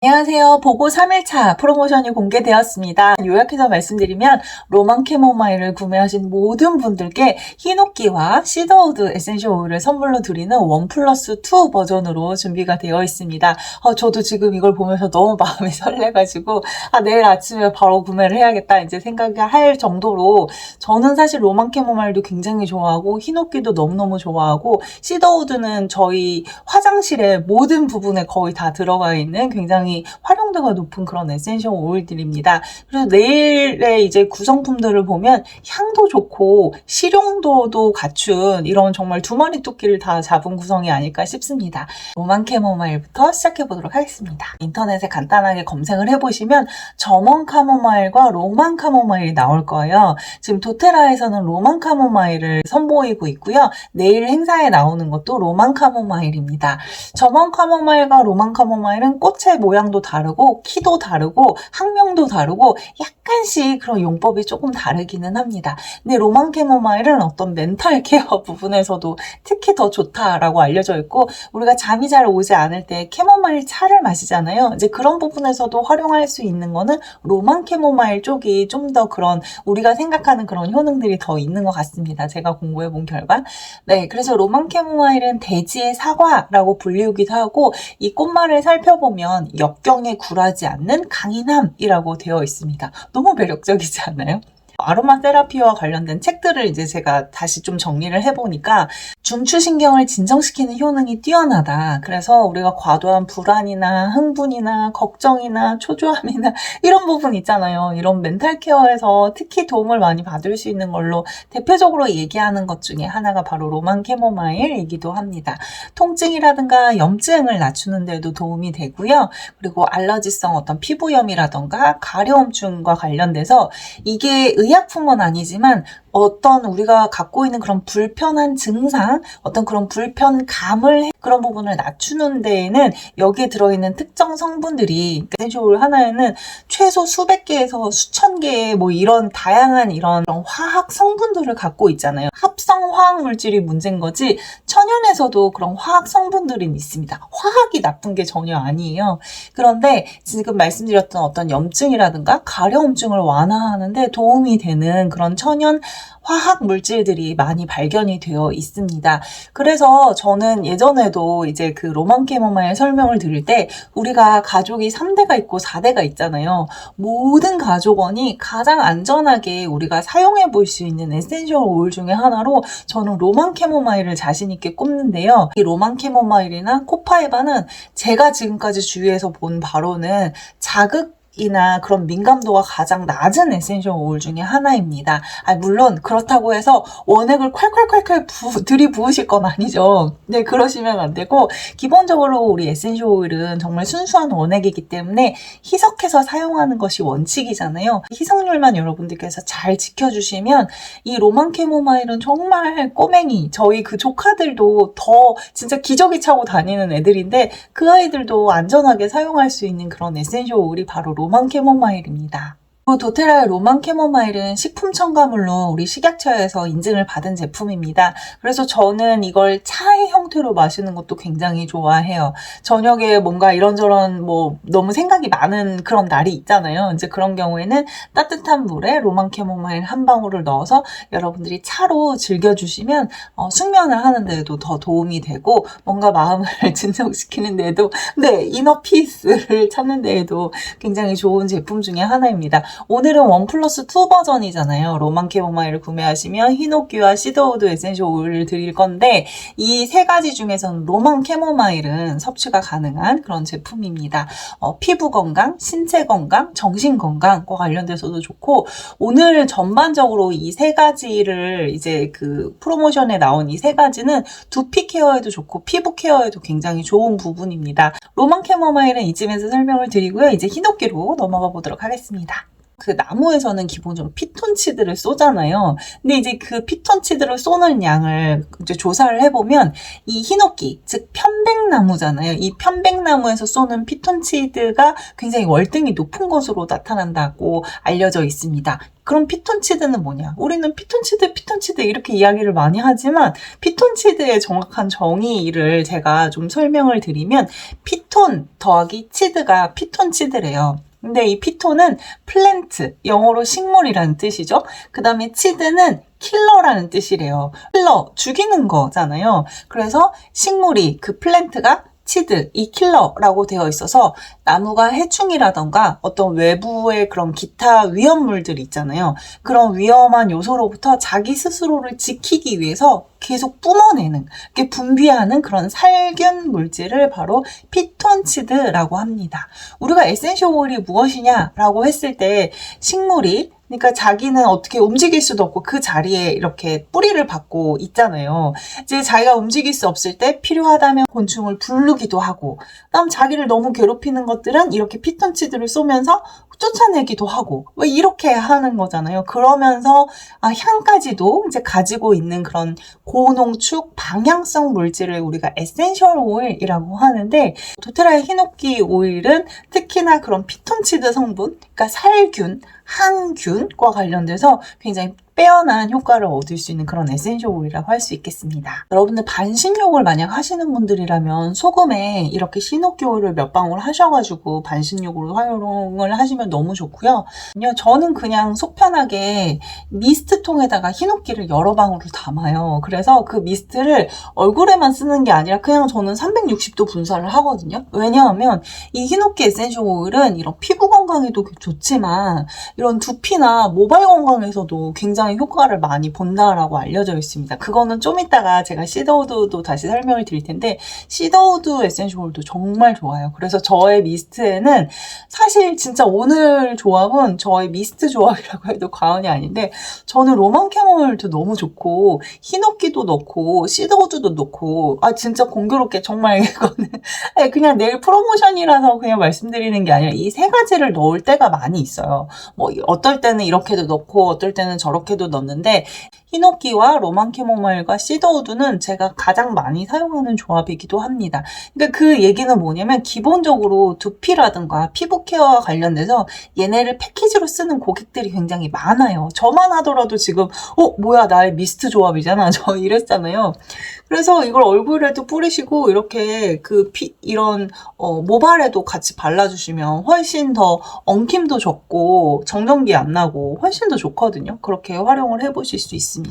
안녕하세요. 보고 3일차 프로모션이 공개되었습니다. 요약해서 말씀드리면 로망 캐모마일을 구매하신 모든 분들께 히노키와 시더우드 에센셜 오일을 선물로 드리는 1+2 버전으로 준비가 되어 있습니다. 저도 지금 이걸 보면서 너무 마음이 설레가지고 내일 아침에 바로 구매를 해야겠다 이제 생각할 정도로, 저는 사실 로망 캐모마일도 굉장히 좋아하고 히노키도 너무너무 좋아하고 시더우드는 저희 화장실의 모든 부분에 거의 다 들어가 있는 굉장히 활용도가 높은 그런 에센셜 오일들입니다. 그래서 네일의 이제 구성품들을 보면 향도 좋고 실용도도 갖춘 이런 정말 두 마리 토끼를 다 잡은 구성이 아닐까 싶습니다. 로망 캐모마일부터 시작해 보도록 하겠습니다. 인터넷에 간단하게 검색을 해보시면 점원 카모마일과 로망 카모마일이 나올 거예요. 지금 도테라에서는 로망 카모마일을 선보이고 있고요. 내일 행사에 나오는 것도 로망 카모마일입니다. 점원 카모마일과 로망 카모마일은 꽃의 모양도 다르고 키도 다르고 학명도 다르고 약간씩 그런 용법이 조금 다르기는 합니다. 근데 로망 캐모마일은 어떤 멘탈 케어 부분에서도 특히 더 좋다라고 알려져 있고, 우리가 잠이 잘 오지 않을 때 캐모마일 차를 마시잖아요. 이제 그런 부분에서도 활용할 수 있는 거는 로망 캐모마일 쪽이 좀 더 그런 우리가 생각하는 그런 효능들이 더 있는 것 같습니다. 제가 공부해 본 결과. 네, 그래서 로망 캐모마일은 대지의 사과라고 불리우기도 하고, 이 꽃말을 살펴보면 역경에 굴하지 않는 강인함이라고 되어 있습니다. 너무 매력적이지 않나요? 아로마 테라피와 관련된 책들을 이제 제가 다시 좀 정리를 해보니까 중추신경을 진정시키는 효능이 뛰어나다. 그래서 우리가 과도한 불안이나 흥분이나 걱정이나 초조함이나 이런 부분 있잖아요. 이런 멘탈 케어에서 특히 도움을 많이 받을 수 있는 걸로 대표적으로 얘기하는 것 중에 하나가 바로 로망 캐모마일이기도 합니다. 통증이라든가 염증을 낮추는 데도 도움이 되고요. 그리고 알러지성 어떤 피부염이라든가 가려움증과 관련돼서 이게 의약품은 아니지만 어떤 우리가 갖고 있는 그런 불편한 증상, 어떤 그런 불편감을 그런 부분을 낮추는 데에는 여기에 들어있는 특정 성분들이, 에센셜 오일 하나에는 최소 수백 개에서 수천 개의 뭐 이런 다양한 이런 화학 성분들을 갖고 있잖아요. 합성 화학 물질이 문제인 거지 천연에서도 그런 화학 성분들이 있습니다. 화학이 나쁜 게 전혀 아니에요. 그런데 지금 말씀드렸던 어떤 염증이라든가 가려움증을 완화하는데 도움이 되는 그런 천연 화학 물질들이 많이 발견이 되어 있습니다. 그래서 저는 예전에도 이제 그 로망 캐모마일 설명을 드릴 때 우리가 가족이 3대가 있고 4대가 있잖아요. 모든 가족원이 가장 안전하게 우리가 사용해 볼 수 있는 에센셜 오일 중에 하나로 저는 로망 캐모마일을 자신 있게 꼽는데요. 이 로망 캐모마일이나 코파에바는 제가 지금까지 주위에서 본 바로는 자극이나 그런 민감도가 가장 낮은 에센셜 오일 중에 하나입니다. 물론 그렇다고 해서 원액을 콸콸콸콸 들이부으실 건 아니죠. 네, 그러시면 안 되고, 기본적으로 우리 에센셜 오일은 정말 순수한 원액이기 때문에 희석해서 사용하는 것이 원칙이잖아요. 희석률만 여러분들께서 잘 지켜주시면 이 로망 캐모마일은 정말 꼬맹이, 저희 그 조카들도 더 진짜 기저귀 차고 다니는 애들인데 그 아이들도 안전하게 사용할 수 있는 그런 에센셜 오일이 바로 로망 캐모마일입니다. 도테라의 로망 캐모마일은 식품 첨가물로 우리 식약처에서 인증을 받은 제품입니다. 그래서 저는 이걸 차의 형태로 마시는 것도 굉장히 좋아해요. 저녁에 뭔가 이런저런 너무 생각이 많은 그런 날이 있잖아요. 이제 그런 경우에는 따뜻한 물에 로망 캐모마일 한 방울을 넣어서 여러분들이 차로 즐겨주시면 숙면을 하는 데에도 더 도움이 되고, 뭔가 마음을 진정시키는 데에도, 이너 피스를 찾는 데에도 굉장히 좋은 제품 중에 하나입니다. 오늘은 1+2 버전이잖아요. 로망 캐모마일을 구매하시면 히노키와 시더우드 에센셜 오일을 드릴 건데, 이 세 가지 중에서는 로망 캐모마일은 섭취가 가능한 그런 제품입니다. 피부 건강, 신체 건강, 정신 건강과 관련돼서도 좋고, 오늘 전반적으로 이 세 가지를 이제 그 프로모션에 나온 이 세 가지는 두피 케어에도 좋고 피부 케어에도 굉장히 좋은 부분입니다. 로망 캐모마일은 이쯤에서 설명을 드리고요. 이제 히노키로 넘어가 보도록 하겠습니다. 그 나무에서는 기본적으로 피톤치드를 쏘잖아요. 근데 이제 그 피톤치드를 쏘는 양을 이제 조사를 해보면 이 히노키, 즉 편백나무잖아요. 이 편백나무에서 쏘는 피톤치드가 굉장히 월등히 높은 것으로 나타난다고 알려져 있습니다. 그럼 피톤치드는 뭐냐? 우리는 피톤치드 이렇게 이야기를 많이 하지만 피톤치드의 정확한 정의를 제가 좀 설명을 드리면 피톤 더하기 치드가 피톤치드래요. 근데 이 피톤은 플랜트, 영어로 식물이라는 뜻이죠. 그 다음에 치드는 킬러라는 뜻이래요. 킬러, 죽이는 거잖아요. 그래서 식물이, 그 플랜트가 치드, 이 킬러라고 되어 있어서 나무가 해충이라던가 어떤 외부의 그런 기타 위험물들 있잖아요. 그런 위험한 요소로부터 자기 스스로를 지키기 위해서 계속 뿜어내는, 이렇게 분비하는 그런 살균 물질을 바로 피톤치드라고 합니다. 우리가 에센셜 오일이 무엇이냐라고 했을 때 식물이, 그러니까 자기는 어떻게 움직일 수도 없고 그 자리에 이렇게 뿌리를 받고 있잖아요. 이제 자기가 움직일 수 없을 때 필요하다면 곤충을 부르기도 하고, 그다음 자기를 너무 괴롭히는 것들은 이렇게 피톤치드를 쏘면서 쫓아내기도 하고, 왜 이렇게 하는 거잖아요. 그러면서 향까지도 이제 가지고 있는 그런 고농축 방향성 물질을 우리가 에센셜 오일이라고 하는데, 도테라의 히노키 오일은 특히나 그런 피톤치드 성분, 그러니까 살균, 항균과 관련돼서 굉장히 빼어난 효과를 얻을 수 있는 그런 에센셜 오일이라고 할 수 있겠습니다. 여러분들 반신욕을 만약 하시는 분들이라면 소금에 이렇게 히노키 오일을 몇 방울 하셔가지고 반신욕으로 활용을 하시면 너무 좋고요. 저는 그냥 속 편하게 미스트통에다가 히노키를 여러 방울을 담아요. 그래서 그 미스트를 얼굴에만 쓰는 게 아니라 그냥 저는 360도 분사를 하거든요. 왜냐하면 이 히노키 에센셜 오일은 이런 피부 건강에도 좋지만 이런 두피나 모발 건강에서도 굉장히 효과를 많이 본다라고 알려져 있습니다. 그거는 좀 이따가 제가 시더우드도 다시 설명을 드릴 텐데, 시더우드 에센셜 오일도 정말 좋아요. 그래서 저의 미스트에는 사실 진짜 오늘 조합은 저의 미스트 조합이라고 해도 과언이 아닌데, 저는 로만 캐모마일도 너무 좋고 히노키도 넣고 시더우드도 넣고, 진짜 공교롭게 정말 이거는 그냥 내일 프로모션이라서 그냥 말씀드리는 게 아니라 이 세 가지를 넣을 때가 많이 있어요. 뭐 어떨 때는 이렇게도 넣고 어떨 때는 저렇게도 넣는데, 히노키와 로만 캐모마일과 시더우드는 제가 가장 많이 사용하는 조합이기도 합니다. 그러니까 그 얘기는 뭐냐면 기본적으로 두피라든가 피부 케어와 관련돼서 얘네를 패키지로 쓰는 고객들이 굉장히 많아요. 저만 하더라도 지금 뭐야 나의 미스트 조합이잖아. 저 이랬잖아요. 그래서 이걸 얼굴에도 뿌리시고 이렇게 이런 모발에도 같이 발라주시면 훨씬 더 엉킴도 적고 정전기 안 나고 훨씬 더 좋거든요. 그렇게 활용을 해보실 수 있습니다.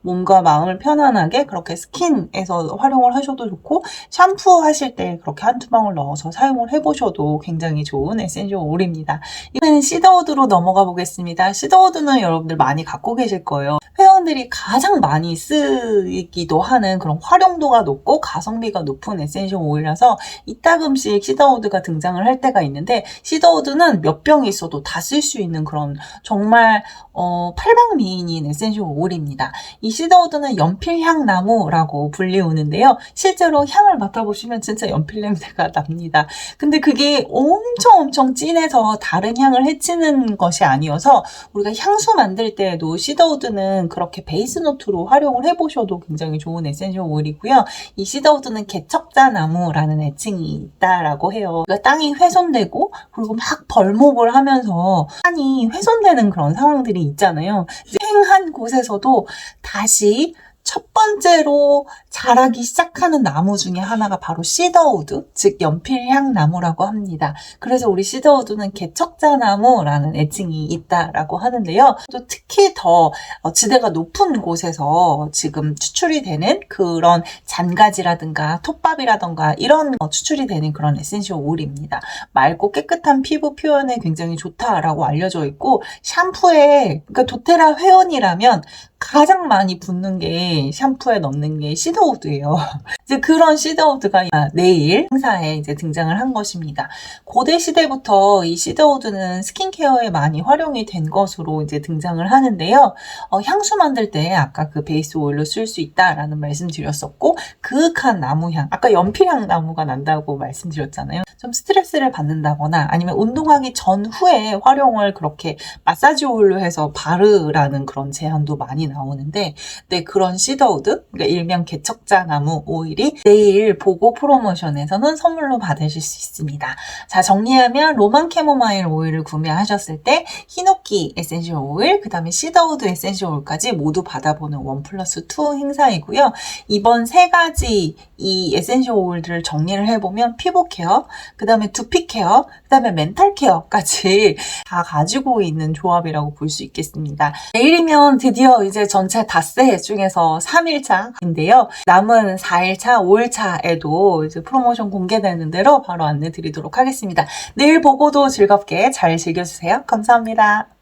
몸과 마음을 편안하게 그렇게 스킨에서 활용을 하셔도 좋고, 샴푸 하실 때 그렇게 한두 방울 넣어서 사용을 해보셔도 굉장히 좋은 에센셜 오일입니다. 이번에는 시더우드로 넘어가 보겠습니다. 시더우드는 여러분들 많이 갖고 계실 거예요. 회원들이 가장 많이 쓰기도 하는 그런 활용도가 높고 가성비가 높은 에센셜 오일이라서 이따금씩 시더우드가 등장을 할 때가 있는데, 시더우드는 몇 병이 있어도 다 쓸 수 있는 그런 정말 팔방미인인 에센셜 오일입니다. 이 시더우드는 연필향나무라고 불리우는데요. 실제로 향을 맡아보시면 진짜 연필 냄새가 납니다. 근데 그게 엄청 진해서 다른 향을 해치는 것이 아니어서 우리가 향수 만들 때에도 시더우드는 그렇게 베이스 노트로 활용을 해보셔도 굉장히 좋은 에센셜 오일이고요. 이 시더우드는 개척자나무라는 애칭이 있다라고 해요. 그러니까 땅이 훼손되고 그리고 막 벌목을 하면서 산이 훼손되는 그런 상황들이 있잖아요. 횡한 곳에서도 다시 첫 번째로 자라기 시작하는 나무 중에 하나가 바로 시더우드, 즉 연필향나무라고 합니다. 그래서 우리 시더우드는 개척자나무라는 애칭이 있다라고 하는데요. 또 특히 더 지대가 높은 곳에서 지금 추출이 되는 그런 잔가지라든가 톱밥이라든가 이런 추출이 되는 그런 에센셜 오일입니다. 맑고 깨끗한 피부 표현에 굉장히 좋다라고 알려져 있고, 샴푸에, 그러니까 도테라 회원이라면 가장 많이 붓는 게 샴푸에 넣는 게 시더우드예요. 이제 그런 시더우드가 내일 행사에 이제 등장을 한 것입니다. 고대 시대부터 이 시더우드는 스킨케어에 많이 활용이 된 것으로 이제 등장을 하는데요. 향수 만들 때 아까 그 베이스 오일로 쓸 수 있다라는 말씀 드렸었고, 그윽한 나무향, 아까 연필향 나무가 난다고 말씀드렸잖아요. 좀 스트레스를 받는다거나 아니면 운동하기 전후에 활용을 그렇게 마사지 오일로 해서 바르라는 그런 제안도 많이 나오는데, 네, 그런 시더우드, 그러니까 일명 개척자나무 오일이 내일 보고 프로모션에서는 선물로 받으실 수 있습니다. 자, 정리하면 로만 캐모마일 오일을 구매하셨을 때 히노키 에센셜 오일, 그 다음에 시더우드 에센셜 오일까지 모두 받아보는 1+2 행사이고요. 이번 세 가지 이 에센셜 오일들을 정리를 해보면 피부 케어, 그 다음에 두피 케어, 그 다음에 멘탈 케어까지 다 가지고 있는 조합이라고 볼 수 있겠습니다. 내일이면 드디어 이제 전체 닷새 중에서 3일차인데요. 남은 4일차, 5일차에도 이제 프로모션 공개되는 대로 바로 안내 드리도록 하겠습니다. 내일 보고도 즐겁게 잘 즐겨주세요. 감사합니다.